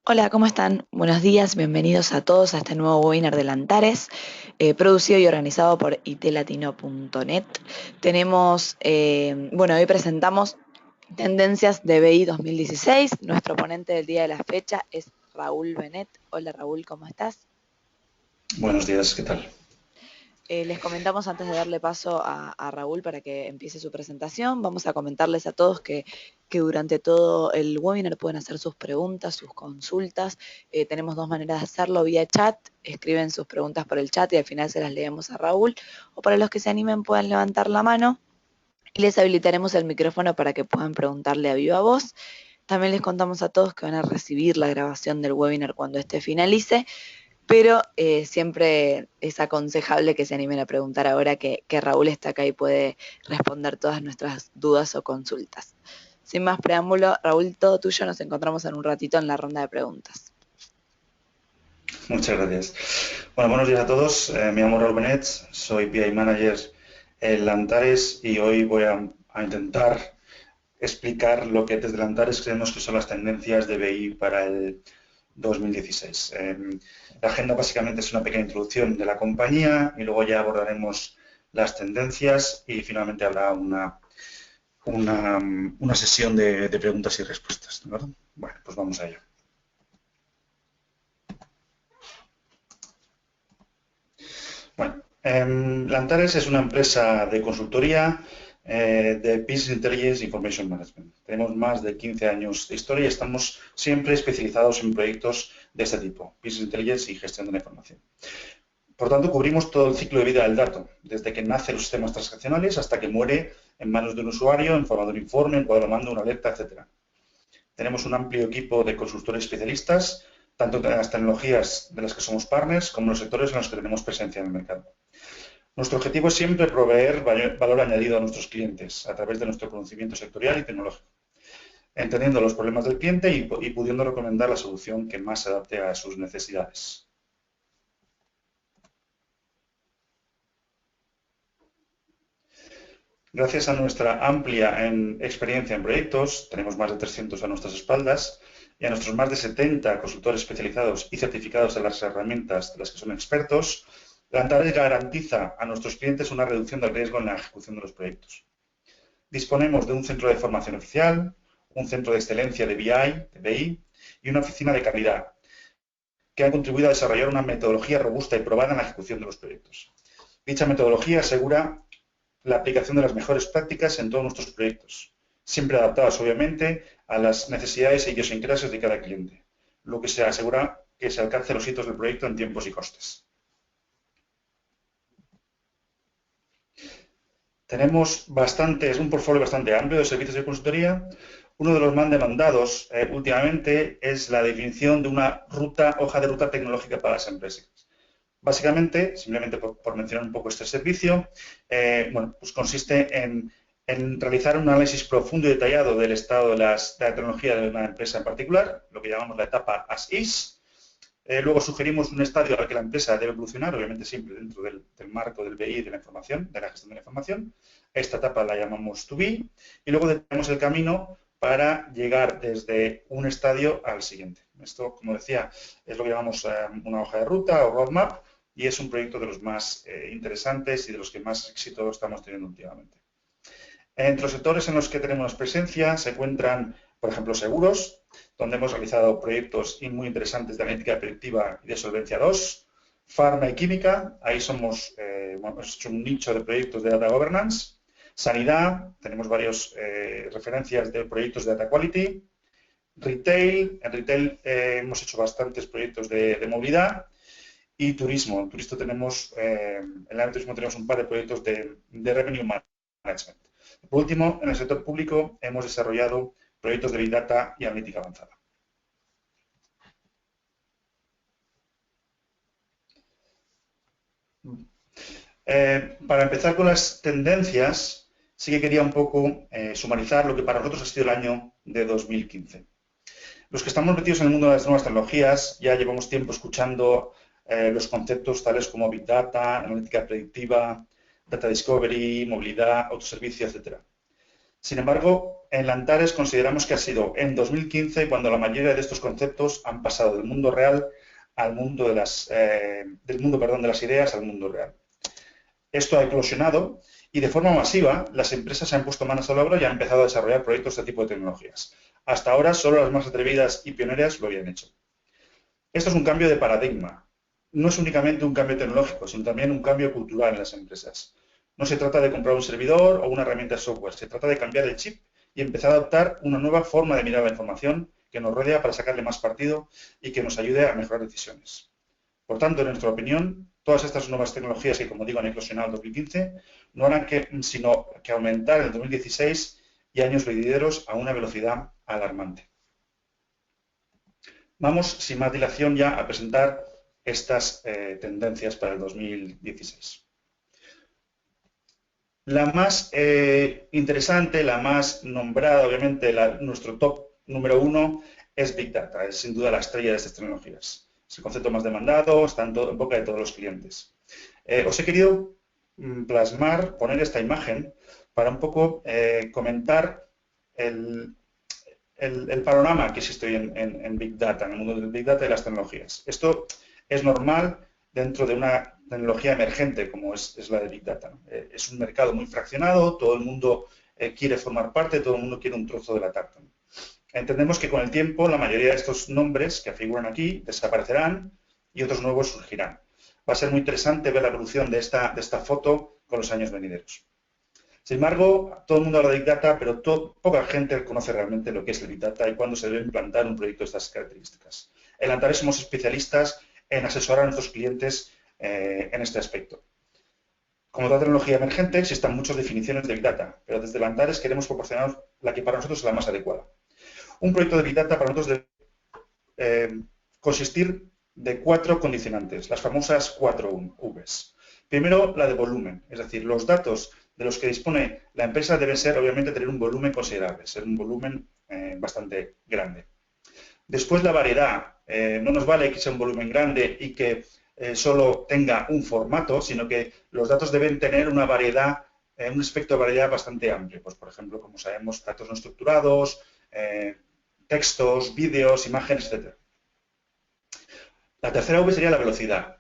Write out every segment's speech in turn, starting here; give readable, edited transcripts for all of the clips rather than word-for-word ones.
Hola, ¿cómo están? Buenos días, bienvenidos a todos a este nuevo webinar de Antares, producido y organizado por itlatino.net. Hoy presentamos tendencias de BI 2016. Nuestro ponente del día de la fecha es Raúl Benet. Hola Raúl, ¿cómo estás? Buenos días, ¿qué tal? Les comentamos antes de darle paso a Raúl para que empiece su presentación. Vamos a comentarles a todos que durante todo el webinar pueden hacer sus preguntas, sus consultas. Tenemos dos maneras de hacerlo: vía chat, escriben sus preguntas por el chat y al final se las leemos a Raúl. O para los que se animen puedan levantar la mano y les habilitaremos el micrófono para que puedan preguntarle a viva voz. También les contamos a todos que van a recibir la grabación del webinar cuando este finalice, pero siempre es aconsejable que se animen a preguntar ahora que Raúl está acá y puede responder todas nuestras dudas o consultas. Sin más preámbulo, Raúl, todo tuyo, nos encontramos en un ratito en la ronda de preguntas. Muchas gracias. Bueno, buenos días a todos. Me llamo Raúl Benet, soy BI Manager en Antares y hoy voy a intentar explicar lo que desde Antares creemos que son las tendencias de BI para el 2016. La agenda básicamente es una pequeña introducción de la compañía y luego ya abordaremos las tendencias y finalmente habrá una sesión de preguntas y respuestas, ¿de acuerdo? Bueno, pues vamos a ello. Bueno, Antares es una empresa de consultoría de Business Intelligence e Information Management. Tenemos más de 15 años de historia y estamos siempre especializados en proyectos de este tipo, Business Intelligence y gestión de la información. Por tanto, cubrimos todo el ciclo de vida del dato, desde que nace los sistemas transaccionales hasta que muere en manos de un usuario, en forma de un informe, en cuadro de mando, una alerta, etc. Tenemos un amplio equipo de consultores especialistas, tanto en las tecnologías de las que somos partners como en los sectores en los que tenemos presencia en el mercado. Nuestro objetivo es siempre proveer valor añadido a nuestros clientes a través de nuestro conocimiento sectorial y tecnológico, entendiendo los problemas del cliente y pudiendo recomendar la solución que más se adapte a sus necesidades. Gracias a nuestra amplia experiencia en proyectos, tenemos más de 300 a nuestras espaldas, y a nuestros más de 70 consultores especializados y certificados en las herramientas de las que son expertos, Antares garantiza a nuestros clientes una reducción del riesgo en la ejecución de los proyectos. Disponemos de un centro de formación oficial, un centro de excelencia de BI y una oficina de calidad que han contribuido a desarrollar una metodología robusta y probada en la ejecución de los proyectos. Dicha metodología asegura la aplicación de las mejores prácticas en todos nuestros proyectos, siempre adaptadas, obviamente, a las necesidades e idiosincrasias de cada cliente, lo que se asegura que se alcance los hitos del proyecto en tiempos y costes. Tenemos un portfolio bastante amplio de servicios de consultoría. Uno de los más demandados últimamente es la definición de una hoja de ruta tecnológica para las empresas. Básicamente, simplemente por mencionar un poco este servicio, pues consiste en realizar un análisis profundo y detallado del estado de la tecnología de una empresa en particular, lo que llamamos la etapa as is. Luego sugerimos un estadio al que la empresa debe evolucionar, obviamente siempre dentro del marco del BI de la información, de la gestión de la información. Esta etapa la llamamos to be y luego detallamos el camino para llegar desde un estadio al siguiente. Esto, como decía, es lo que llamamos una hoja de ruta o roadmap y es un proyecto de los más interesantes y de los que más éxito estamos teniendo últimamente. Entre los sectores en los que tenemos presencia se encuentran, por ejemplo, seguros, donde hemos realizado proyectos muy interesantes de analítica predictiva y de solvencia 2, farma y química, ahí hemos hecho un nicho de proyectos de data governance, sanidad, tenemos varias referencias de proyectos de data quality, retail, en retail hemos hecho bastantes proyectos de movilidad y turismo. En el área de turismo tenemos un par de proyectos de revenue management. Por último, en el sector público hemos desarrollado proyectos de Big Data y analítica avanzada. Para empezar con las tendencias, sí que quería un poco sumarizar lo que para nosotros ha sido el año de 2015. Los que estamos metidos en el mundo de las nuevas tecnologías ya llevamos tiempo escuchando los conceptos tales como Big Data, analítica predictiva, Data Discovery, movilidad, autoservicio, etc. Sin embargo, en Lantares consideramos que ha sido en 2015 cuando la mayoría de estos conceptos han pasado del mundo real al mundo de las ideas al mundo real. Esto ha eclosionado y de forma masiva las empresas se han puesto manos a la obra y han empezado a desarrollar proyectos de este tipo de tecnologías. Hasta ahora solo las más atrevidas y pioneras lo habían hecho. Esto es un cambio de paradigma. No es únicamente un cambio tecnológico, sino también un cambio cultural en las empresas. No se trata de comprar un servidor o una herramienta de software, se trata de cambiar el chip y empezar a adoptar una nueva forma de mirar la información que nos rodea para sacarle más partido y que nos ayude a mejorar decisiones. Por tanto, en nuestra opinión, todas estas nuevas tecnologías que, como digo, han eclosionado en 2015, no harán sino que aumentar en el 2016 y años venideros a una velocidad alarmante. Vamos, sin más dilación, ya a presentar estas tendencias para el 2016. La más interesante, la más nombrada, obviamente, nuestro top número 1 es Big Data, es sin duda la estrella de estas tecnologías. Es el concepto más demandado, está en boca de todos los clientes. Os he querido plasmar, poner esta imagen para un poco comentar el panorama que existe hoy en Big Data, en el mundo del Big Data y las tecnologías. Esto es normal dentro de una tecnología emergente como es la de Big Data, ¿no? Es un mercado muy fraccionado, todo el mundo quiere formar parte, todo el mundo quiere un trozo de la tarta, ¿no? Entendemos que con el tiempo la mayoría de estos nombres que figuran aquí desaparecerán y otros nuevos surgirán. Va a ser muy interesante ver la evolución de esta foto con los años venideros. Sin embargo, todo el mundo habla de Big Data, pero poca gente conoce realmente lo que es el Big Data y cuándo se debe implantar un proyecto de estas características. En Lantares somos especialistas en asesorar a nuestros clientes en este aspecto. Como toda tecnología emergente, existen muchas definiciones de Big Data, pero desde Lantares queremos proporcionar la que para nosotros es la más adecuada. Un proyecto de Big Data para nosotros debe consistir de 4 condicionantes, las famosas 4 Vs. Primero, la de volumen, es decir, los datos de los que dispone la empresa deben ser, obviamente, tener un volumen considerable, ser un volumen bastante grande. Después, la variedad. No nos vale que sea un volumen grande y que solo tenga un formato, sino que los datos deben tener una variedad, un espectro de variedad bastante amplio. Pues, por ejemplo, como sabemos, datos no estructurados, textos, vídeos, imágenes, etc. La tercera V sería la velocidad.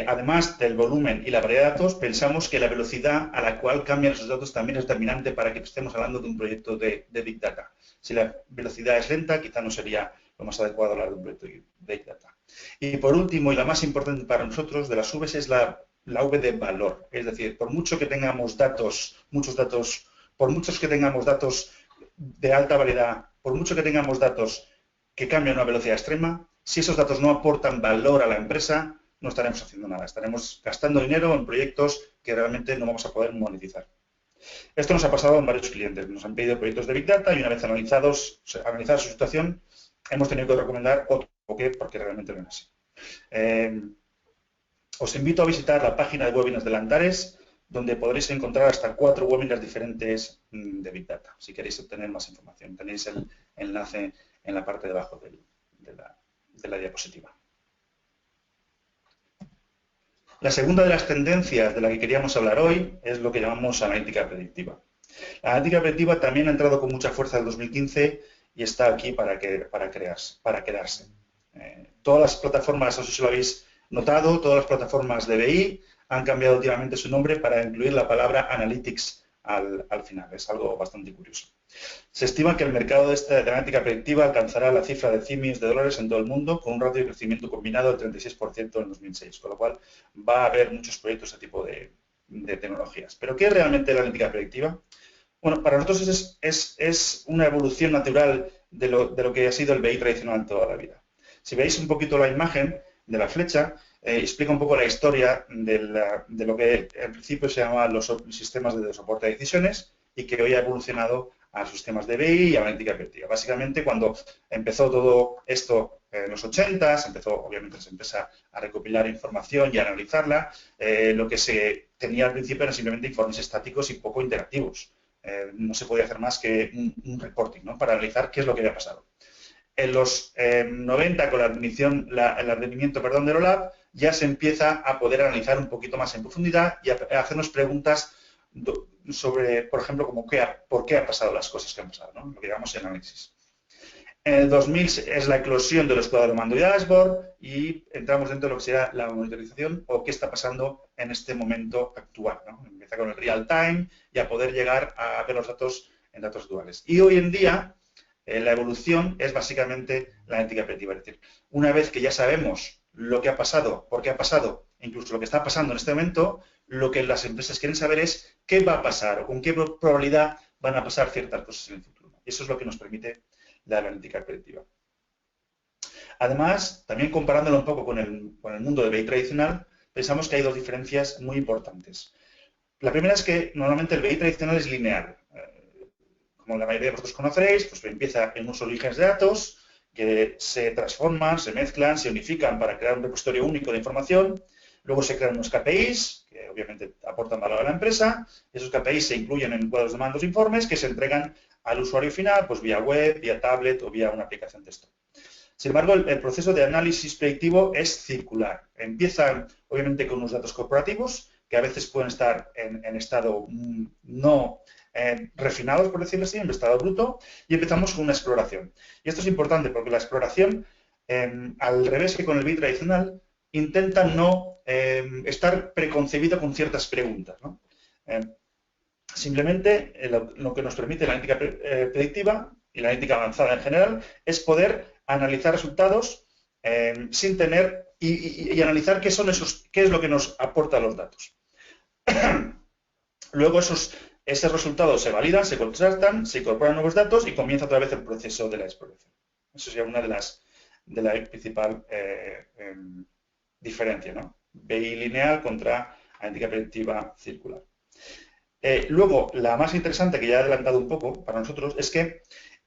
Además del volumen y la variedad de datos, pensamos que la velocidad a la cual cambian esos datos también es determinante para que estemos hablando de un proyecto de Big Data. Si la velocidad es lenta, quizá no sería lo más adecuado hablar de un proyecto de Big Data. Y por último, y la más importante para nosotros, de las Vs es la V de valor. Es decir, por mucho que tengamos datos, por muchos que tengamos datos de alta variedad, por mucho que tengamos datos que cambian a una velocidad extrema, si esos datos no aportan valor a la empresa, no estaremos haciendo nada. Estaremos gastando dinero en proyectos que realmente no vamos a poder monetizar. Esto nos ha pasado en varios clientes. Nos han pedido proyectos de Big Data y una vez analizada su situación, hemos tenido que recomendar otro porque realmente no es así. Os invito a visitar la página de webinars de Lantares, donde podréis encontrar hasta 4 webinars diferentes de Big Data, si queréis obtener más información. Tenéis el enlace en la parte de abajo de la diapositiva. La segunda de las tendencias de la que queríamos hablar hoy es lo que llamamos analítica predictiva. La analítica predictiva también ha entrado con mucha fuerza en el 2015 y está aquí para quedarse. Todas las plataformas, no sé si lo habéis notado, todas las plataformas de BI han cambiado últimamente su nombre para incluir la palabra Analytics al final. Es algo bastante curioso. Se estima que el mercado de analítica predictiva alcanzará la cifra de $100 millones en todo el mundo con un ratio de crecimiento combinado del 36% en 2006, con lo cual va a haber muchos proyectos de este tipo de tecnologías. ¿Pero qué es realmente la analítica predictiva? Bueno, para nosotros es una evolución natural de lo que ha sido el BI tradicional toda la vida. Si veis un poquito la imagen de la flecha, explica un poco la historia de lo que al principio se llamaban los sistemas de soporte de decisiones y que hoy ha evolucionado a sistemas de BI y analítica predictiva. Básicamente, cuando empezó todo esto en los 80s, obviamente se empieza a recopilar información y a analizarla, lo que se tenía al principio eran simplemente informes estáticos y poco interactivos. No se podía hacer más que un reporting, ¿no?, para analizar qué es lo que había pasado. En los 90, con el advenimiento del OLAP, ya se empieza a poder analizar un poquito más en profundidad y a hacernos preguntas sobre, por ejemplo, por qué han pasado las cosas que han pasado, ¿no? Lo que llamamos el análisis. En el 2000 es la eclosión de los cuadros de mando y dashboard y entramos dentro de lo que será la monitorización o qué está pasando en este momento actual, ¿no? Empieza con el real time y a poder llegar a ver los datos en datos duales. Y hoy en día la evolución es básicamente la analítica predictiva. Es decir, una vez que ya sabemos lo que ha pasado, por qué ha pasado, incluso lo que está pasando en este momento, lo que las empresas quieren saber es qué va a pasar o con qué probabilidad van a pasar ciertas cosas en el futuro. Y eso es lo que nos permite la analítica predictiva. Además, también comparándolo un poco con el mundo del BI tradicional, pensamos que hay dos diferencias muy importantes. La primera es que normalmente el BI tradicional es lineal. Como la mayoría de vosotros conoceréis, pues empieza en unos orígenes de datos que se transforman, se mezclan, se unifican para crear un repositorio único de información. Luego se crean unos KPIs, que obviamente aportan valor a la empresa. Esos KPIs se incluyen en cuadros de mandos e informes que se entregan al usuario final, pues vía web, vía tablet o vía una aplicación de texto. Sin embargo, el proceso de análisis predictivo es circular. Empieza, obviamente, con unos datos corporativos, que a veces pueden estar en estado no refinados, por decirlo así, en estado bruto, y empezamos con una exploración. Y esto es importante porque la exploración, al revés que con el BI tradicional, intenta no estar preconcebido con ciertas preguntas, ¿no? Simplemente lo que nos permite la analítica predictiva y la analítica avanzada en general es poder analizar resultados sin tener y analizar qué es lo que nos aporta los datos. Luego esos resultados se validan, se contrastan, se incorporan nuevos datos y comienza otra vez el proceso de la exploración. Eso sería una de la principal diferencia, ¿no? BI lineal contra analítica predictiva circular. Luego, la más interesante, que ya he adelantado un poco para nosotros, es que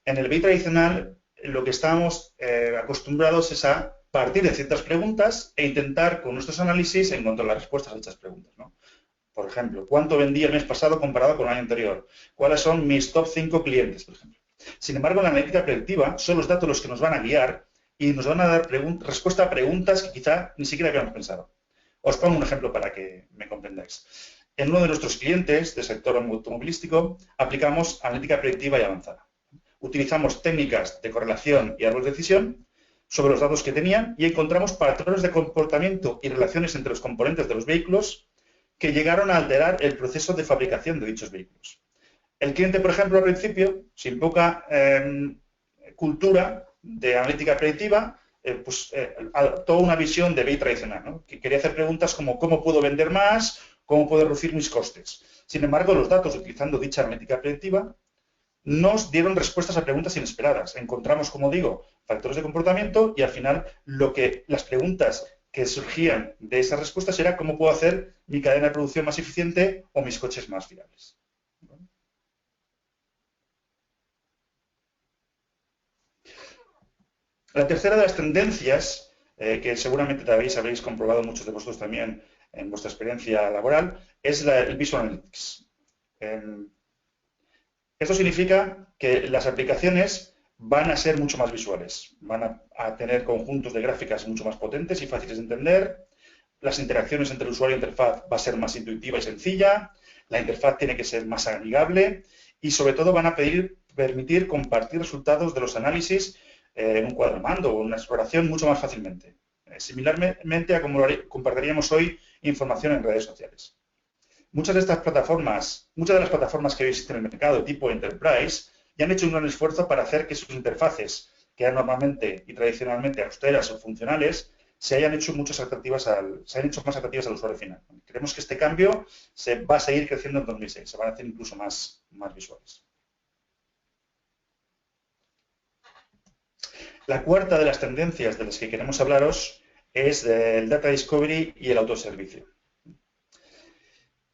en el BI tradicional lo que estábamos acostumbrados es a partir de ciertas preguntas e intentar con nuestros análisis encontrar las respuestas a dichas preguntas, ¿no? Por ejemplo, ¿cuánto vendí el mes pasado comparado con el año anterior? ¿Cuáles son mis top 5 clientes, por ejemplo? Sin embargo, la analítica predictiva son los datos los que nos van a guiar y nos van a dar respuesta a preguntas que quizá ni siquiera habíamos pensado. Os pongo un ejemplo para que me comprendáis. En uno de nuestros clientes del sector automovilístico aplicamos analítica predictiva y avanzada. Utilizamos técnicas de correlación y árboles de decisión sobre los datos que tenían y encontramos patrones de comportamiento y relaciones entre los componentes de los vehículos que llegaron a alterar el proceso de fabricación de dichos vehículos. El cliente, por ejemplo, al principio, sin poca cultura de analítica predictiva, adoptó una visión de BI tradicional, ¿no? Que quería hacer preguntas como ¿cómo puedo vender más? ¿Cómo puedo reducir mis costes? Sin embargo, los datos utilizando dicha analítica predictiva nos dieron respuestas a preguntas inesperadas. Encontramos, como digo, factores de comportamiento y al final las preguntas que surgían de esas respuestas era cómo puedo hacer mi cadena de producción más eficiente o mis coches más fiables. La tercera de las tendencias, que seguramente habréis comprobado muchos de vosotros también en vuestra experiencia laboral, es el Visual Analytics. Esto significa que las aplicaciones van a ser mucho más visuales, van a tener conjuntos de gráficas mucho más potentes y fáciles de entender, las interacciones entre el usuario y la interfaz va a ser más intuitiva y sencilla, la interfaz tiene que ser más amigable y sobre todo van a permitir compartir resultados de los análisis en un cuadro de mando o en una exploración mucho más fácilmente, similarmente a como compartiríamos hoy información en redes sociales. Muchas de las plataformas que existen en el mercado tipo Enterprise ya han hecho un gran esfuerzo para hacer que sus interfaces, que eran normalmente y tradicionalmente austeras o funcionales, se hayan hecho más atractivas al usuario final. Creemos que este cambio se va a seguir creciendo en 2006, se van a hacer incluso más visuales. La cuarta de las tendencias de las que queremos hablaros es el Data Discovery y el autoservicio.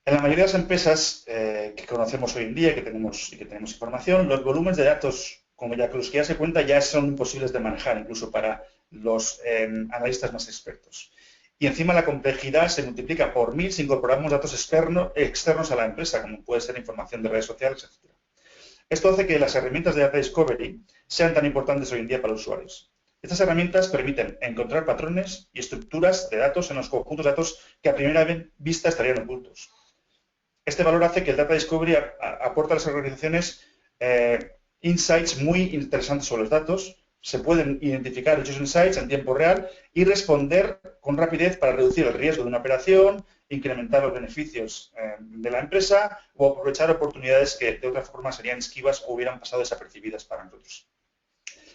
En la mayoría de las empresas que conocemos hoy en día, que tenemos información, los volúmenes de datos, como los que ya se cuenta, ya son imposibles de manejar, incluso para los analistas más expertos. Y encima la complejidad se multiplica por 1000 si incorporamos datos externos a la empresa, como puede ser información de redes sociales, etc. Esto hace que las herramientas de Data Discovery sean tan importantes hoy en día para los usuarios. Estas herramientas permiten encontrar patrones y estructuras de datos en los conjuntos de datos que a primera vista estarían ocultos. este valor hace que el Data Discovery aporte a las organizaciones insights muy interesantes sobre los datos. Se pueden identificar dichos insights en tiempo real y responder con rapidez para reducir el riesgo de una operación, incrementar los beneficios de la empresa o aprovechar oportunidades que de otra forma serían esquivas o hubieran pasado desapercibidas para nosotros.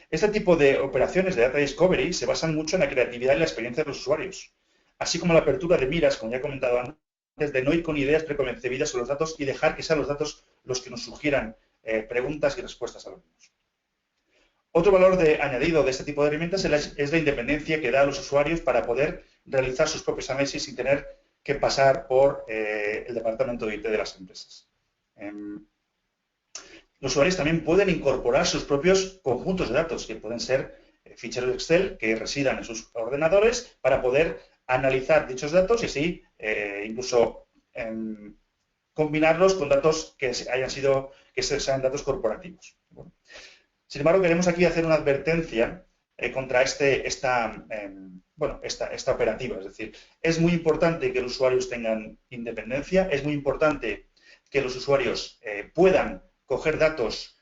Este tipo de operaciones de Data Discovery se basan mucho en la creatividad y la experiencia de los usuarios, así como la apertura de miras, como ya he comentado antes, de no ir con ideas preconcebidas sobre los datos y dejar que sean los datos los que nos sugieran preguntas y respuestas a los mismos. Otro valor añadido de este tipo de herramientas es la independencia que da a los usuarios para poder realizar sus propios análisis sin tener que pasar por el departamento de IT de las empresas. Los usuarios también pueden incorporar sus propios conjuntos de datos, que pueden ser ficheros Excel que residan en sus ordenadores para poder analizar dichos datos y así incluso combinarlos con datos que sean datos corporativos. Bueno. Sin embargo, queremos aquí hacer una advertencia contra esta operativa. Es decir, es muy importante que los usuarios tengan independencia, es muy importante que los usuarios puedan coger datos,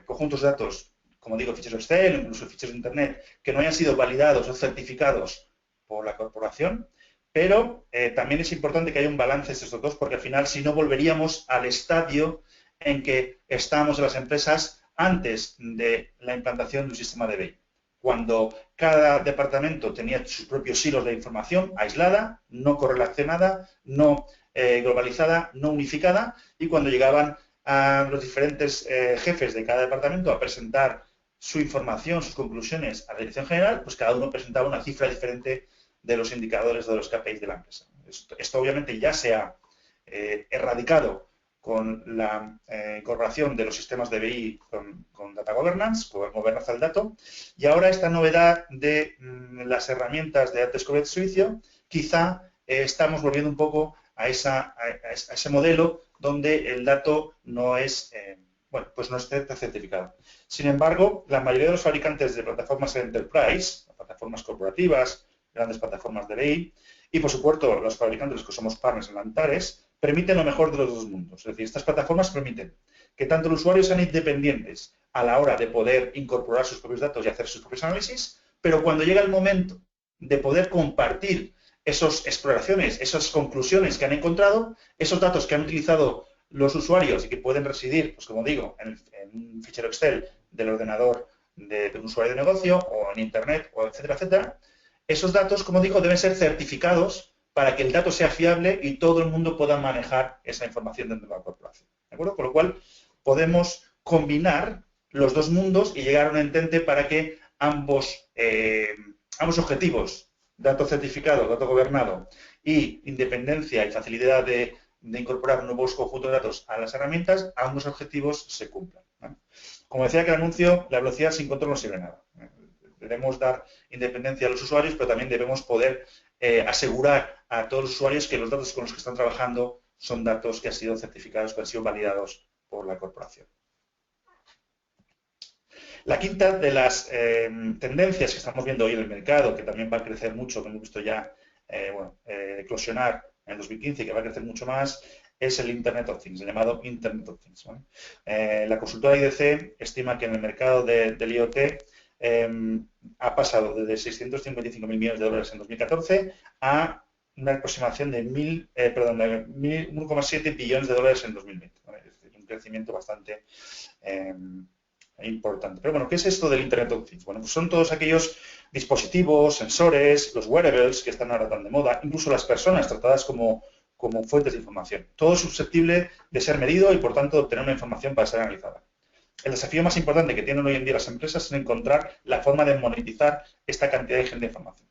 conjuntos de datos, como digo, ficheros Excel o incluso ficheros de Internet, que no hayan sido validados o certificados por la corporación, pero también es importante que haya un balance entre estos dos, porque al final, si no, volveríamos al estadio en que estábamos en las empresas antes de la implantación de un sistema de BI, cuando cada departamento tenía sus propios hilos de información aislada, no correlacionada, no globalizada, no unificada, y cuando llegaban a los diferentes jefes de cada departamento a presentar su información, sus conclusiones a la dirección general, pues cada uno presentaba una cifra diferente de los indicadores de los KPIs de la empresa. Esto obviamente ya se ha erradicado con la incorporación de los sistemas de BI con Data Governance, con gobernanza del dato, y ahora esta novedad de las herramientas de Data Discovery Servicio, quizá estamos volviendo un poco a ese modelo donde el dato no es, pues no está certificado. Sin embargo, la mayoría de los fabricantes de plataformas Enterprise, plataformas corporativas, grandes plataformas de BI, y por supuesto los fabricantes que somos partners en Antares, permiten lo mejor de los dos mundos. Es decir, estas plataformas permiten que tanto los usuarios sean independientes a la hora de poder incorporar sus propios datos y hacer sus propios análisis, pero cuando llega el momento de poder compartir esas exploraciones, esas conclusiones que han encontrado, esos datos que han utilizado los usuarios y que pueden residir, pues como digo, en un fichero Excel del ordenador de un usuario de negocio o en Internet, o etcétera, etcétera, esos datos, como digo, deben ser certificados para que el dato sea fiable y todo el mundo pueda manejar esa información dentro de la corporación. ¿De acuerdo? Con lo cual, podemos combinar los dos mundos y llegar a un entente para que ambos objetivos, dato certificado, dato gobernado y independencia y facilidad de incorporar nuevos conjuntos de datos a las herramientas, ambos objetivos se cumplan, ¿vale? Como decía que el anuncio, la velocidad sin control no sirve de nada. Debemos dar independencia a los usuarios, pero también debemos poder asegurar a todos los usuarios que los datos con los que están trabajando son datos que han sido certificados, que han sido validados por la corporación. La quinta de las tendencias que estamos viendo hoy en el mercado, que también va a crecer mucho, que hemos visto ya eclosionar en el 2015 y que va a crecer mucho más, es el Internet of Things, el llamado Internet of Things, ¿vale? La consultora IDC estima que en el mercado del IoT ha pasado desde 655.000 millones de dólares en 2014 a una aproximación de 1,7 billones de dólares en 2020. ¿Vale? Es decir, un crecimiento bastante importante. Pero bueno, ¿qué es esto del Internet of Things? Bueno, pues son todos aquellos dispositivos, sensores, los wearables que están ahora tan de moda, incluso las personas tratadas como fuentes de información. Todo es susceptible de ser medido y, por tanto, de obtener una información para ser analizada. El desafío más importante que tienen hoy en día las empresas es encontrar la forma de monetizar esta cantidad de información.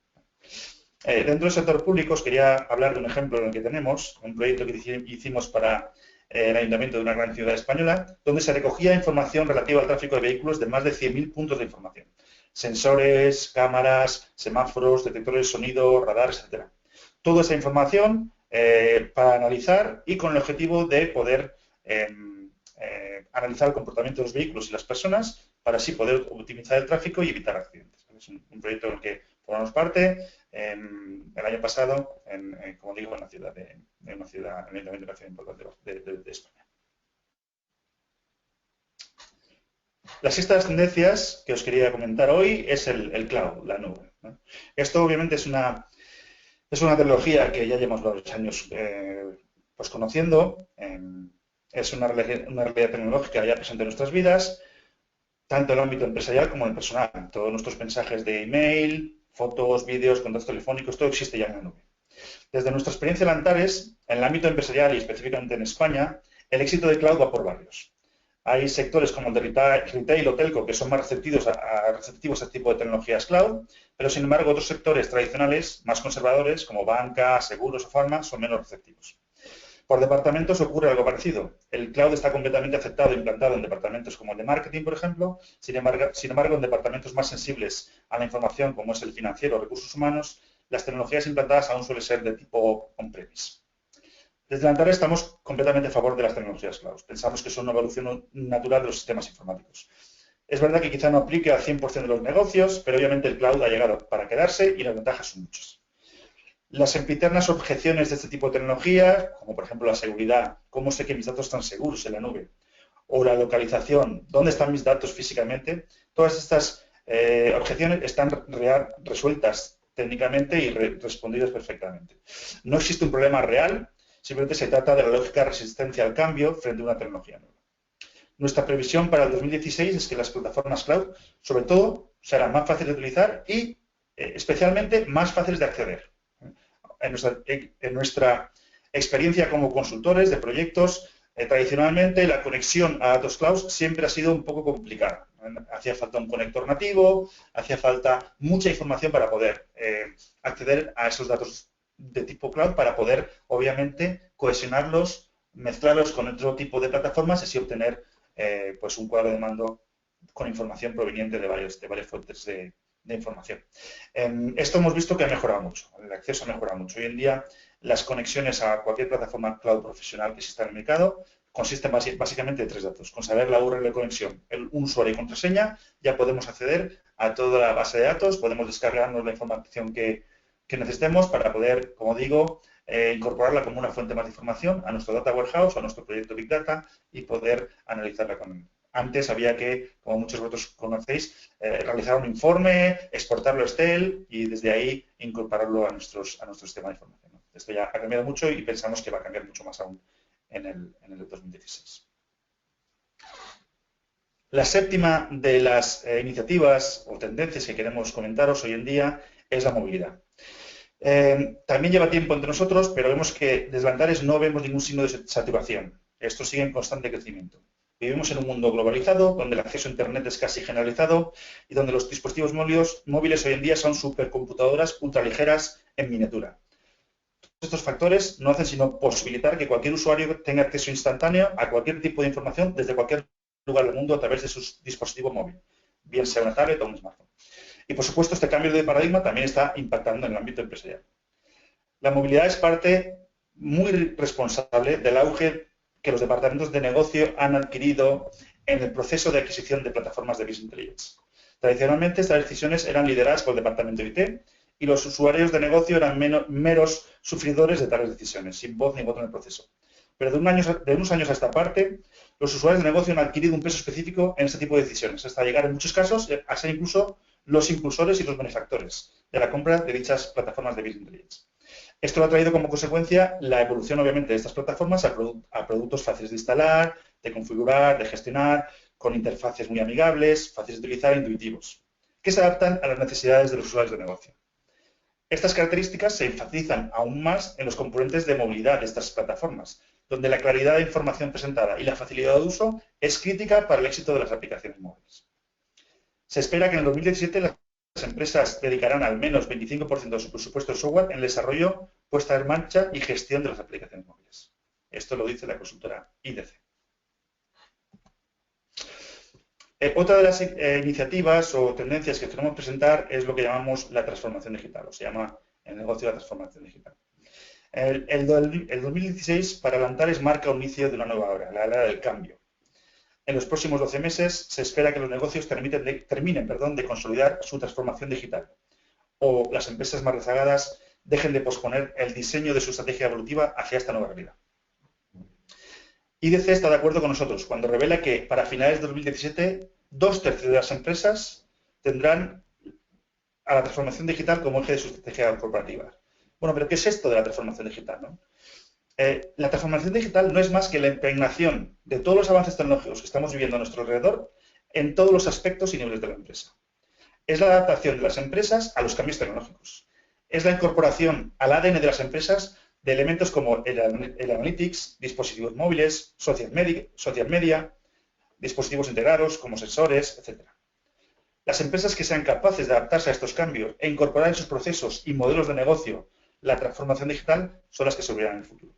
Dentro del sector público os quería hablar de un ejemplo en el que tenemos, un proyecto que hicimos para el ayuntamiento de una gran ciudad española, donde se recogía información relativa al tráfico de vehículos de más de 100.000 puntos de información. Sensores, cámaras, semáforos, detectores de sonido, radares, etc. Toda esa información para analizar y con el objetivo de poder analizar el comportamiento de los vehículos y las personas para así poder optimizar el tráfico y evitar accidentes. Es un proyecto en el que formamos parte el año pasado, como digo, en la ciudad de en una ciudad, en una ciudad importante de España. Las sextas tendencias que os quería comentar hoy es el cloud, la nube, ¿no? Esto obviamente es una tecnología que ya llevamos varios años pues conociendo. Es una realidad tecnológica ya presente en nuestras vidas, tanto en el ámbito empresarial como en el personal. Todos nuestros mensajes de email, fotos, vídeos, contactos telefónicos, todo existe ya en la nube. Desde nuestra experiencia en Antares, en el ámbito empresarial y específicamente en España, el éxito de cloud va por barrios. Hay sectores como el de retail o telco que son más receptivos a este tipo de tecnologías cloud, pero sin embargo otros sectores tradicionales, más conservadores, como banca, seguros o farma, son menos receptivos. Por departamentos ocurre algo parecido. El cloud está completamente aceptado e implantado en departamentos como el de marketing, por ejemplo. Sin embargo, en departamentos más sensibles a la información, como es el financiero o recursos humanos, las tecnologías implantadas aún suelen ser de tipo on-premise. Desde Antares estamos completamente a favor de las tecnologías cloud. Pensamos que son una evolución natural de los sistemas informáticos. Es verdad que quizá no aplique al 100% de los negocios, pero obviamente el cloud ha llegado para quedarse y las ventajas son muchas. Las sempiternas objeciones de este tipo de tecnología, como por ejemplo la seguridad, cómo sé que mis datos están seguros en la nube, o la localización, dónde están mis datos físicamente, todas estas objeciones están resueltas técnicamente y respondidas perfectamente. No existe un problema real, simplemente se trata de la lógica resistencia al cambio frente a una tecnología nueva. Nuestra previsión para el 2016 es que las plataformas cloud, sobre todo, serán más fáciles de utilizar y especialmente más fáciles de acceder. En nuestra experiencia como consultores de proyectos, tradicionalmente la conexión a datos cloud siempre ha sido un poco complicada. Hacía falta un conector nativo, hacía falta mucha información para poder acceder a esos datos de tipo cloud, para poder, obviamente, cohesionarlos, mezclarlos con otro tipo de plataformas y así obtener pues un cuadro de mando con información proveniente de varias fuentes de información. Esto hemos visto que ha mejorado mucho, el acceso ha mejorado mucho. Hoy en día las conexiones a cualquier plataforma cloud profesional que exista en el mercado consisten básicamente de tres datos. Con saber la URL de conexión, un usuario y contraseña, ya podemos acceder a toda la base de datos, podemos descargarnos la información que necesitemos para poder, como digo, incorporarla como una fuente más de información a nuestro Data Warehouse o a nuestro proyecto Big Data y poder analizarla con. Antes había que, como muchos de vosotros conocéis, realizar un informe, exportarlo a Excel y desde ahí incorporarlo a nuestro sistema de información, ¿no? Esto ya ha cambiado mucho y pensamos que va a cambiar mucho más aún en el 2016. La séptima de las iniciativas o tendencias que queremos comentaros hoy en día es la movilidad. También lleva tiempo entre nosotros, pero vemos que desde Antares no vemos ningún signo de saturación. Esto sigue en constante crecimiento. Vivimos en un mundo globalizado, donde el acceso a Internet es casi generalizado y donde los dispositivos móviles hoy en día son supercomputadoras ultraligeras en miniatura. Todos estos factores no hacen sino posibilitar que cualquier usuario tenga acceso instantáneo a cualquier tipo de información desde cualquier lugar del mundo a través de su dispositivo móvil, bien sea una tablet o un smartphone. Y, por supuesto, este cambio de paradigma también está impactando en el ámbito empresarial. La movilidad es parte muy responsable del auge que los departamentos de negocio han adquirido en el proceso de adquisición de plataformas de Business Intelligence. Tradicionalmente, estas decisiones eran lideradas por el departamento de IT y los usuarios de negocio eran meros sufridores de tales decisiones, sin voz ni voto en el proceso. Pero de unos años a esta parte, los usuarios de negocio han adquirido un peso específico en este tipo de decisiones, hasta llegar en muchos casos a ser incluso los impulsores y los benefactores de la compra de dichas plataformas de Business Intelligence. Esto ha traído como consecuencia la evolución, obviamente, de estas plataformas a productos fáciles de instalar, de configurar, de gestionar, con interfaces muy amigables, fáciles de utilizar e intuitivos, que se adaptan a las necesidades de los usuarios de negocio. Estas características se enfatizan aún más en los componentes de movilidad de estas plataformas, donde la claridad de información presentada y la facilidad de uso es crítica para el éxito de las aplicaciones móviles. Se espera que en el 2017 las empresas dedicarán al menos 25% de su presupuesto de software en el desarrollo, puesta en marcha y gestión de las aplicaciones móviles. Esto lo dice la consultora IDC. Otra de las iniciativas o tendencias que queremos presentar es lo que llamamos la transformación digital, o se llama el negocio de la transformación digital. El 2016 para Antares marca un inicio de una nueva era, la era del cambio. En los próximos 12 meses se espera que los negocios terminen de consolidar su transformación digital, o las empresas más rezagadas dejen de posponer el diseño de su estrategia evolutiva hacia esta nueva realidad. IDC está de acuerdo con nosotros cuando revela que para finales de 2017 2/3 de las empresas tendrán a la transformación digital como eje de su estrategia corporativa. Bueno, pero ¿qué es esto de la transformación digital, no? La transformación digital no es más que la impregnación de todos los avances tecnológicos que estamos viviendo a nuestro alrededor en todos los aspectos y niveles de la empresa. Es la adaptación de las empresas a los cambios tecnológicos. Es la incorporación al ADN de las empresas de elementos como el analytics, dispositivos móviles, social media, dispositivos integrados como sensores, etc. Las empresas que sean capaces de adaptarse a estos cambios e incorporar en sus procesos y modelos de negocio la transformación digital son las que sobrevivirán en el futuro.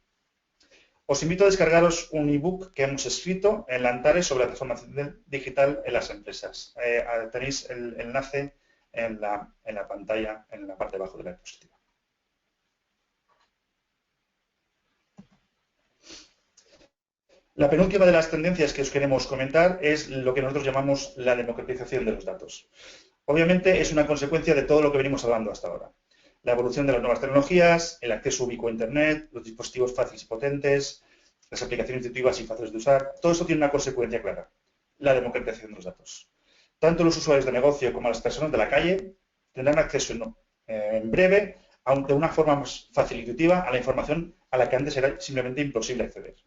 Os invito a descargaros un ebook que hemos escrito en la Antares sobre la transformación digital en las empresas. Tenéis el enlace en la pantalla, en la parte de abajo de la diapositiva. La penúltima de las tendencias que os queremos comentar es lo que nosotros llamamos la democratización de los datos. Obviamente es una consecuencia de todo lo que venimos hablando hasta ahora. La evolución de las nuevas tecnologías, el acceso ubicuo a Internet, los dispositivos fáciles y potentes, las aplicaciones intuitivas y fáciles de usar, todo esto tiene una consecuencia clara, la democratización de los datos. Tanto los usuarios de negocio como las personas de la calle tendrán acceso en breve, aunque de una forma más fácil y intuitiva, a la información a la que antes era simplemente imposible acceder.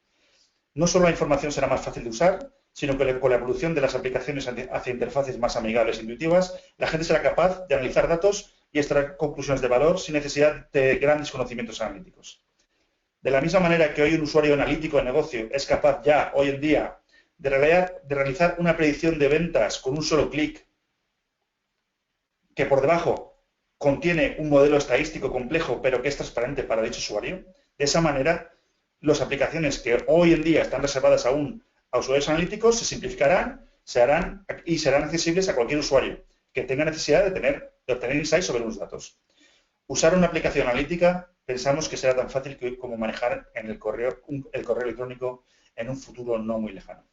No solo la información será más fácil de usar, sino que con la evolución de las aplicaciones hacia interfaces más amigables e intuitivas, la gente será capaz de analizar datos y extraer conclusiones de valor sin necesidad de grandes conocimientos analíticos. De la misma manera que hoy un usuario analítico de negocio es capaz ya, hoy en día, de realizar una predicción de ventas con un solo clic, que por debajo contiene un modelo estadístico complejo, pero que es transparente para dicho usuario, de esa manera, las aplicaciones que hoy en día están reservadas aún a usuarios analíticos se simplificarán, serán accesibles a cualquier usuario que tenga necesidad de obtener insights sobre los datos. Usar una aplicación analítica pensamos que será tan fácil como manejar el correo electrónico en un futuro no muy lejano.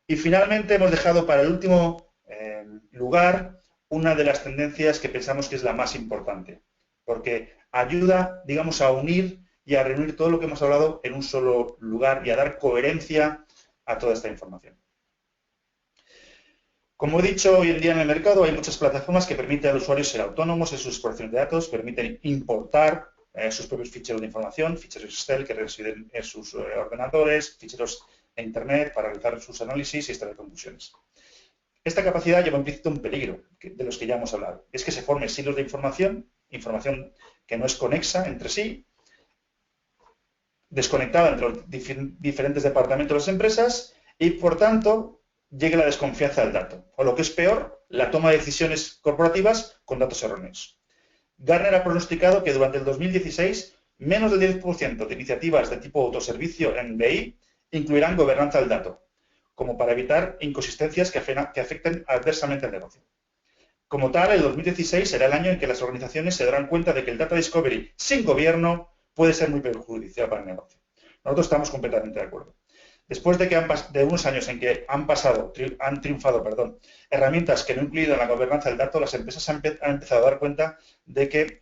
Y finalmente hemos dejado para el último lugar una de las tendencias que pensamos que es la más importante, porque ayuda, digamos, a unir y a reunir todo lo que hemos hablado en un solo lugar y a dar coherencia a toda esta información. Como he dicho, hoy en día en el mercado hay muchas plataformas que permiten al usuario ser autónomos en su exploración de datos, permiten importar sus propios ficheros de información, ficheros Excel que residen en sus ordenadores, ficheros de Internet para realizar sus análisis y extraer conclusiones. Esta capacidad lleva implícito un peligro de los que ya hemos hablado. Es que se formen silos de información que no es conexa entre sí, desconectada entre los diferentes departamentos de las empresas y, por tanto, llegue la desconfianza del dato. O lo que es peor, la toma de decisiones corporativas con datos erróneos. Gartner ha pronosticado que durante el 2016 menos del 10% de iniciativas de tipo autoservicio en BI incluirán gobernanza del dato, como para evitar inconsistencias que afecten adversamente al negocio. Como tal, el 2016 será el año en que las organizaciones se darán cuenta de que el Data Discovery sin gobierno puede ser muy perjudicial para el negocio. Nosotros estamos completamente de acuerdo. Después de unos años en que han triunfado herramientas que no incluyen la gobernanza del dato, las empresas han empezado a dar cuenta de que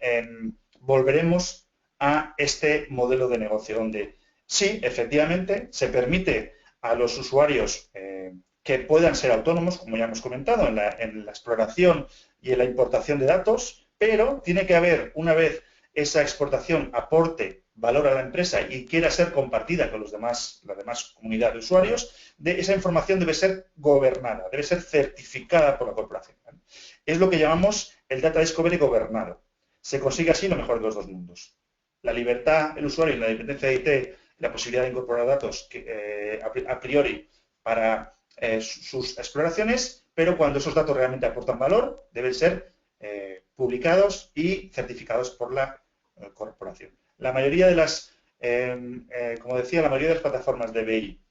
volveremos a este modelo de negocio, donde sí, efectivamente, se permite a los usuarios que puedan ser autónomos, como ya hemos comentado, en la exploración y en la importación de datos, pero tiene que haber, una vez esa exportación aporte valor a la empresa y quiera ser compartida con la demás comunidad de usuarios, esa información debe ser gobernada, debe ser certificada por la corporación. Es lo que llamamos el Data Discovery gobernado. Se consigue así lo mejor de los dos mundos. La libertad del usuario y la dependencia de IT, la posibilidad de incorporar datos a priori para sus exploraciones, pero cuando esos datos realmente aportan valor, deben ser publicados y certificados por la corporación. La mayoría de las, como decía, la mayoría de las plataformas de BI,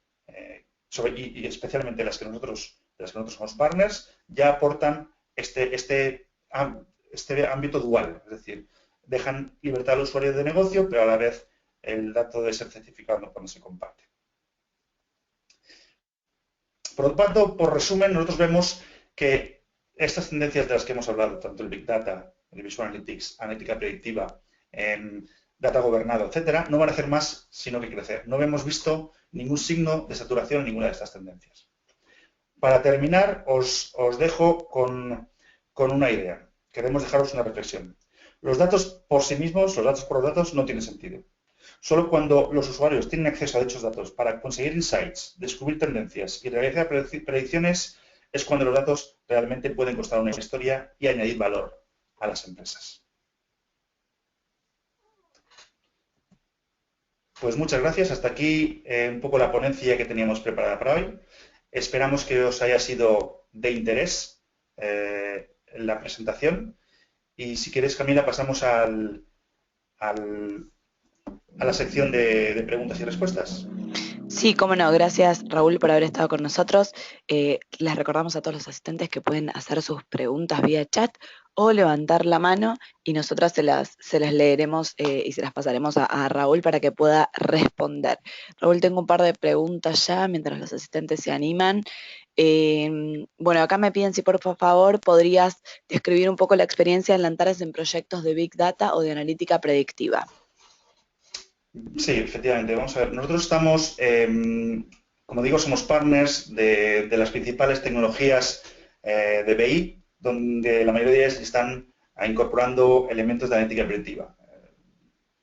y especialmente las que nosotros somos partners, ya aportan este ámbito dual, es decir, dejan libertad al usuario de negocio, pero a la vez el dato debe ser certificado cuando se comparte. Por lo tanto, por resumen, nosotros vemos que estas tendencias de las que hemos hablado, tanto el Big Data, el Visual Analytics, analítica predictiva, data gobernado, etcétera, no van a hacer más sino que crecer. No hemos visto ningún signo de saturación en ninguna de estas tendencias. Para terminar, os dejo con una idea. Queremos dejaros una reflexión. Los datos por sí mismos, los datos por los datos, no tienen sentido. Solo cuando los usuarios tienen acceso a dichos datos para conseguir insights, descubrir tendencias y realizar predicciones, es cuando los datos realmente pueden costar una historia y añadir valor a las empresas. Pues muchas gracias. Hasta aquí un poco la ponencia que teníamos preparada para hoy. Esperamos que os haya sido de interés la presentación. Y si quieres, Camila, pasamos a la sección de preguntas y respuestas. Sí, cómo no, gracias Raúl por haber estado con nosotros. Les recordamos a todos los asistentes que pueden hacer sus preguntas vía chat o levantar la mano y nosotros se las leeremos y se las pasaremos a Raúl para que pueda responder. Raúl, tengo un par de preguntas ya mientras los asistentes se animan. Bueno, acá me piden si por favor podrías describir un poco la experiencia en Lantares en proyectos de Big Data o de analítica predictiva. Sí, efectivamente. Vamos a ver. Nosotros estamos, como digo, somos partners de las principales tecnologías de BI, donde la mayoría de ellas están incorporando elementos de analítica predictiva.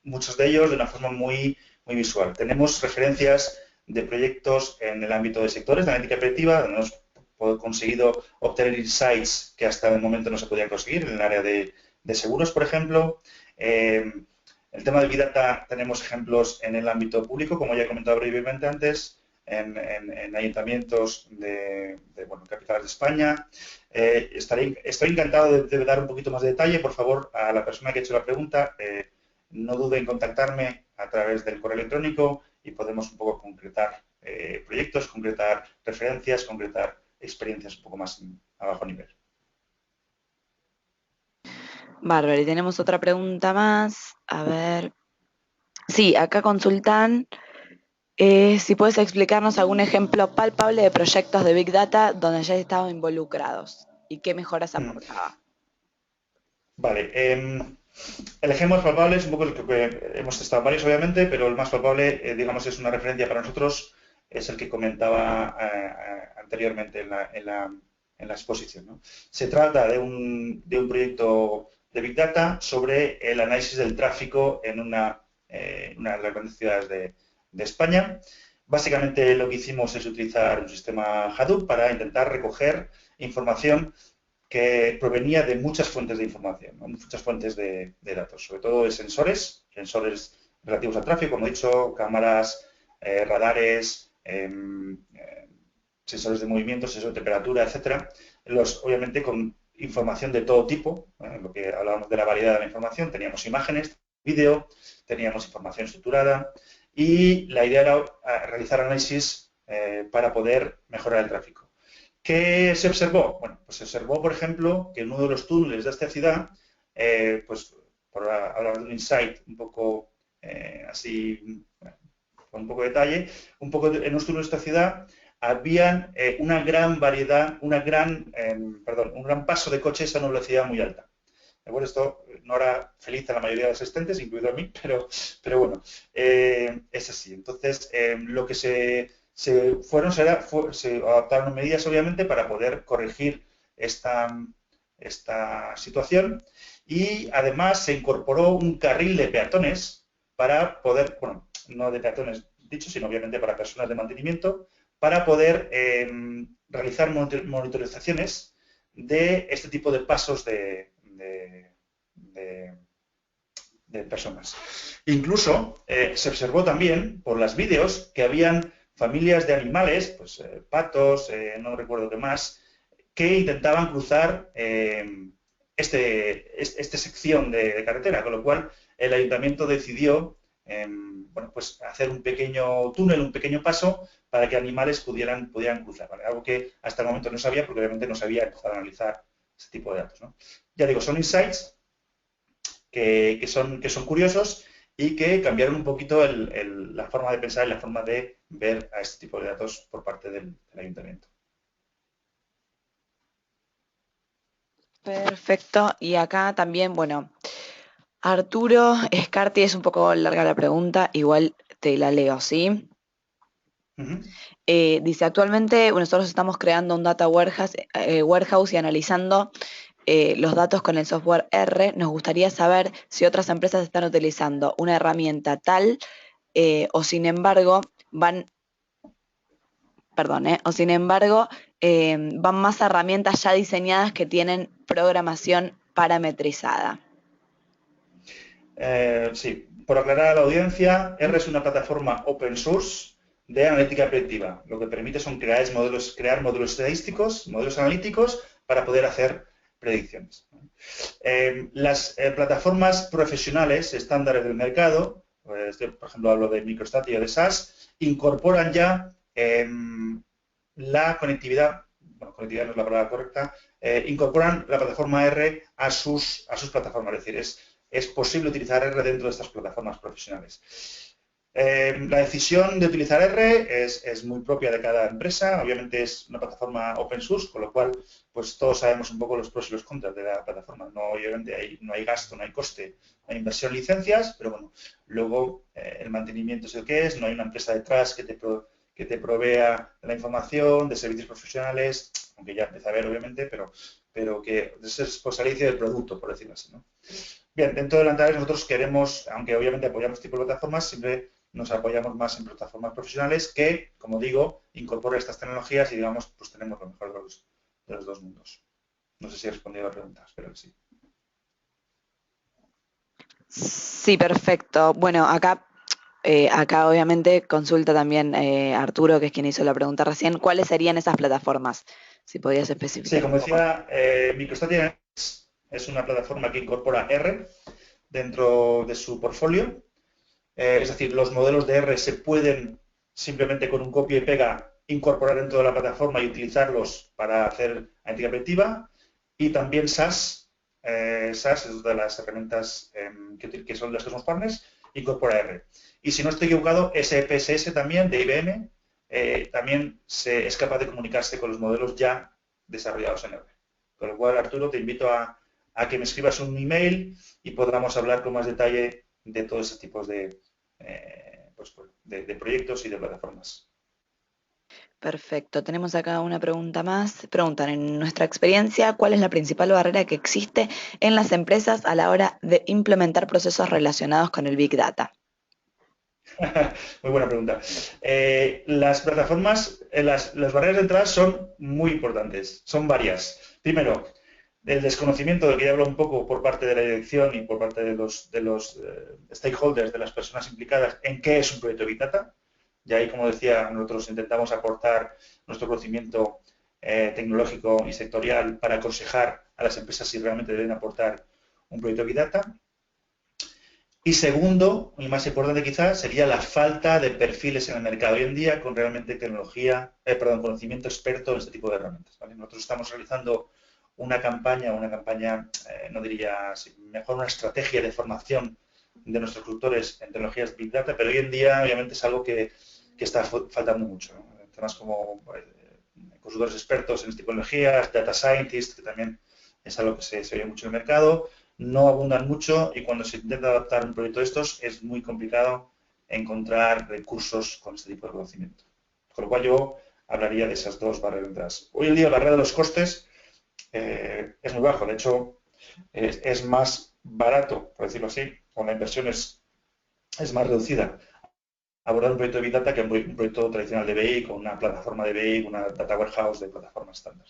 Muchos de ellos de una forma muy, muy visual. Tenemos referencias de proyectos en el ámbito de sectores de analítica predictiva, donde hemos conseguido obtener insights que hasta el momento no se podían conseguir, en el área de seguros, por ejemplo. El tema de Big Data tenemos ejemplos en el ámbito público, como ya he comentado brevemente antes, en ayuntamientos de capitales de España. Estoy encantado de dar un poquito más de detalle. Por favor, a la persona que ha hecho la pregunta, no dude en contactarme a través del correo electrónico y podemos un poco concretar proyectos, concretar referencias, concretar experiencias un poco más a bajo nivel. Bárbaro, y tenemos otra pregunta más. A ver. Sí, acá consultan si puedes explicarnos algún ejemplo palpable de proyectos de Big Data donde hayáis estado involucrados y qué mejoras aportaba. Vale. El ejemplo más palpable es un poco el que hemos testado varios, obviamente, pero el más palpable, digamos, es una referencia para nosotros, es el que comentaba anteriormente en la exposición, ¿no? Se trata de un proyecto de Big Data sobre el análisis del tráfico en una de las grandes ciudades de España. Básicamente lo que hicimos es utilizar un sistema Hadoop para intentar recoger información que provenía de muchas fuentes de información, ¿no? Muchas fuentes de datos, sobre todo de sensores relativos al tráfico, como he dicho, cámaras, radares, sensores de movimiento, sensores de temperatura, etcétera, obviamente con información de todo tipo, lo que hablábamos de la variedad de la información, teníamos imágenes, vídeo, teníamos información estructurada y la idea era realizar análisis para poder mejorar el tráfico. ¿Qué se observó? Bueno, pues se observó, por ejemplo, que en uno de los túneles de esta ciudad, pues por hablar de un insight un poco así, bueno, con un poco de detalle, en los túneles de esta ciudad habían una gran variedad, un gran paso de coches a una velocidad muy alta. Bueno, esto no hará feliz a la mayoría de los asistentes, incluido a mí, pero bueno, es así. Entonces, lo que se adoptaron medidas, obviamente, para poder corregir esta situación y además se incorporó un carril de peatones para poder, bueno, no de peatones dicho, sino obviamente para personas de mantenimiento, para poder realizar monitorizaciones de este tipo de pasos de personas. Incluso se observó también por las vídeos que habían familias de animales, pues patos, no recuerdo qué más, que intentaban cruzar esta sección de carretera, con lo cual el ayuntamiento decidió bueno, pues hacer un pequeño túnel, un pequeño paso para que animales pudieran cruzar, ¿vale? Algo que hasta el momento no sabía, porque obviamente no sabía empezar a analizar ese tipo de datos, ¿no? Ya digo, son insights que son curiosos y que cambiaron un poquito la forma de pensar y la forma de ver a este tipo de datos por parte del ayuntamiento. Perfecto. Y acá también, bueno, Arturo Escarti, es un poco larga la pregunta, igual te la leo, ¿sí? Ujú. Dice, actualmente nosotros estamos creando un data warehouse y analizando los datos con el software R. Nos gustaría saber si otras empresas están utilizando una herramienta tal o sin embargo van, perdón, o sin embargo van más herramientas ya diseñadas que tienen programación parametrizada. Sí, por aclarar a la audiencia, R es una plataforma open source de analítica predictiva. Lo que permite son crear modelos estadísticos, modelos analíticos para poder hacer predicciones. Las plataformas profesionales estándares del mercado, pues, por ejemplo hablo de MicroStrategy o de SAS, incorporan ya la conectividad, bueno, conectividad no es la palabra correcta, incorporan la plataforma R a sus plataformas, es decir, es posible utilizar R dentro de estas plataformas profesionales. La decisión de utilizar R es muy propia de cada empresa, obviamente es una plataforma open source, con lo cual pues todos sabemos un poco los pros y los contras de la plataforma. No, obviamente no hay gasto, no hay coste, hay inversión en licencias, pero bueno, luego el mantenimiento es el que es, no hay una empresa detrás que te provea la información de servicios profesionales, aunque ya empieza a haber obviamente, pero que es por servicio del producto, por decirlo así, ¿no? Bien, dentro de Lantares nosotros queremos, aunque obviamente apoyamos este tipo de plataformas, siempre nos apoyamos más en plataformas profesionales que, como digo, incorporen estas tecnologías y, digamos, pues tenemos lo mejor de los dos mundos. No sé si he respondido a la pregunta, espero que sí. Sí, perfecto. Bueno, acá obviamente consulta también Arturo, que es quien hizo la pregunta recién, ¿cuáles serían esas plataformas? Si podías Sí, especificar un como poco. decía, MicroStrategy es una plataforma que incorpora R dentro de su portfolio. Es decir, los modelos de R se pueden simplemente con un copia y pega incorporar dentro de la plataforma y utilizarlos para hacer analítica predictiva. Y también SAS, SAS es una de las herramientas que son de los que somos partners, incorpora R. Y si no estoy equivocado, SPSS también, de IBM, también es capaz de comunicarse con los modelos ya desarrollados en R. Con lo cual, Arturo, te invito a que me escribas un email y podamos hablar con más detalle de todos esos tipos de proyectos y de plataformas. Perfecto. Tenemos acá una pregunta más. Preguntan, en nuestra experiencia, ¿cuál es la principal barrera que existe en las empresas a la hora de implementar procesos relacionados con el Big Data? Muy buena pregunta. Las plataformas, las barreras de entrada son muy importantes, son varias. Primero, el desconocimiento del que ya hablo un poco por parte de la dirección y por parte de los stakeholders, de las personas implicadas en qué es un proyecto Big Data. Y ahí, como decía, nosotros intentamos aportar nuestro conocimiento tecnológico y sectorial para aconsejar a las empresas si realmente deben aportar un proyecto Big Data. Y segundo, y más importante quizás, sería la falta de perfiles en el mercado hoy en día con realmente conocimiento experto en este tipo de herramientas. ¿Vale? Nosotros estamos realizando una campaña, no diría así, mejor una estrategia de formación de nuestros consultores en tecnologías Big Data, pero hoy en día obviamente es algo que está faltando mucho, ¿no? Temas como consultores expertos en este tipo de tecnologías, data scientists, que también es algo que se oye mucho en el mercado, no abundan mucho y cuando se intenta adaptar un proyecto de estos es muy complicado encontrar recursos con este tipo de conocimiento. Con lo cual yo hablaría de esas dos barreras. Hoy en día la barrera de los costes es muy bajo, de hecho es más barato, por decirlo así, o la inversión es más reducida abordar un proyecto de Big Data que un proyecto tradicional de BI con una plataforma de BI, una data warehouse de plataforma estándar.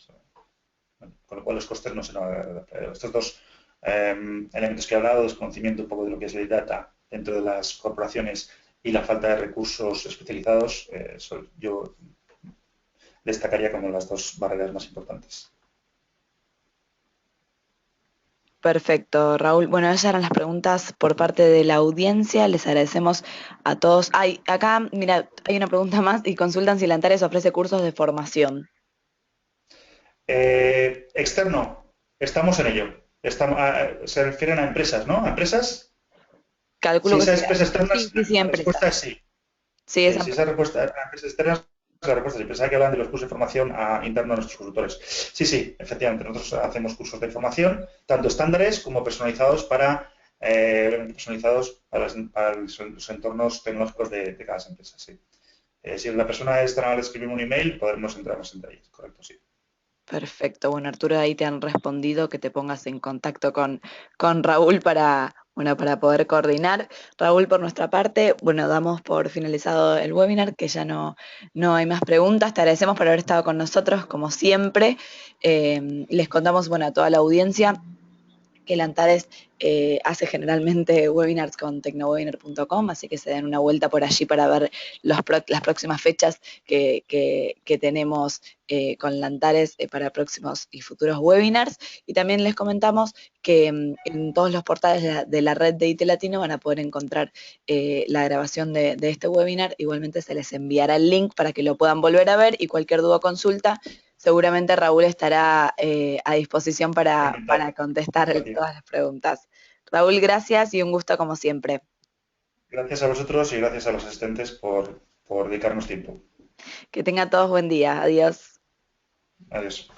Con lo cual los costes no se van a... Estos dos elementos que he hablado, desconocimiento un poco de lo que es el data dentro de las corporaciones y la falta de recursos especializados, yo destacaría como las dos barreras más importantes. Perfecto, Raúl. Bueno, esas eran las preguntas por parte de la audiencia. Les agradecemos a todos. Ay, acá, mira, hay una pregunta más y consultan si Lantares ofrece cursos de formación. Externo, estamos en ello. Se refieren a empresas, ¿no? ¿A empresas? Calculo Si que esa sería. empresa externa, Sí, sí, sí, la respuesta empresas. es sí. Sí, es Sí, si esa empresa. respuesta a empresas externas, la respuesta sí. Pensaba que hablan de los cursos de formación internos a nuestros consultores. Sí, sí, efectivamente. Nosotros hacemos cursos de formación, tanto estándares como personalizados para los entornos tecnológicos de cada empresa. Sí. Si la persona es tan amable de escribirme un email, podremos entrar más en detalles. Correcto, sí. Perfecto. Bueno, Arturo, ahí te han respondido que te pongas en contacto con Raúl para, bueno, para poder coordinar. Raúl, por nuestra parte, bueno, damos por finalizado el webinar, que ya no hay más preguntas. Te agradecemos por haber estado con nosotros, como siempre. Les contamos, bueno, a toda la audiencia que el Antares hace generalmente webinars con tecnowebinar.com, así que se den una vuelta por allí para ver las próximas fechas que tenemos con Lantares para próximos y futuros webinars. Y también les comentamos que en todos los portales de la red de IT Latino van a poder encontrar la grabación de este webinar. Igualmente se les enviará el link para que lo puedan volver a ver y cualquier duda o consulta seguramente Raúl estará a disposición para Encantado. contestar Gracias. todas las preguntas. Raúl, gracias y un gusto como siempre. Gracias a vosotros y gracias a los asistentes por dedicarnos tiempo. Que tenga todos buen día. Adiós. Adiós.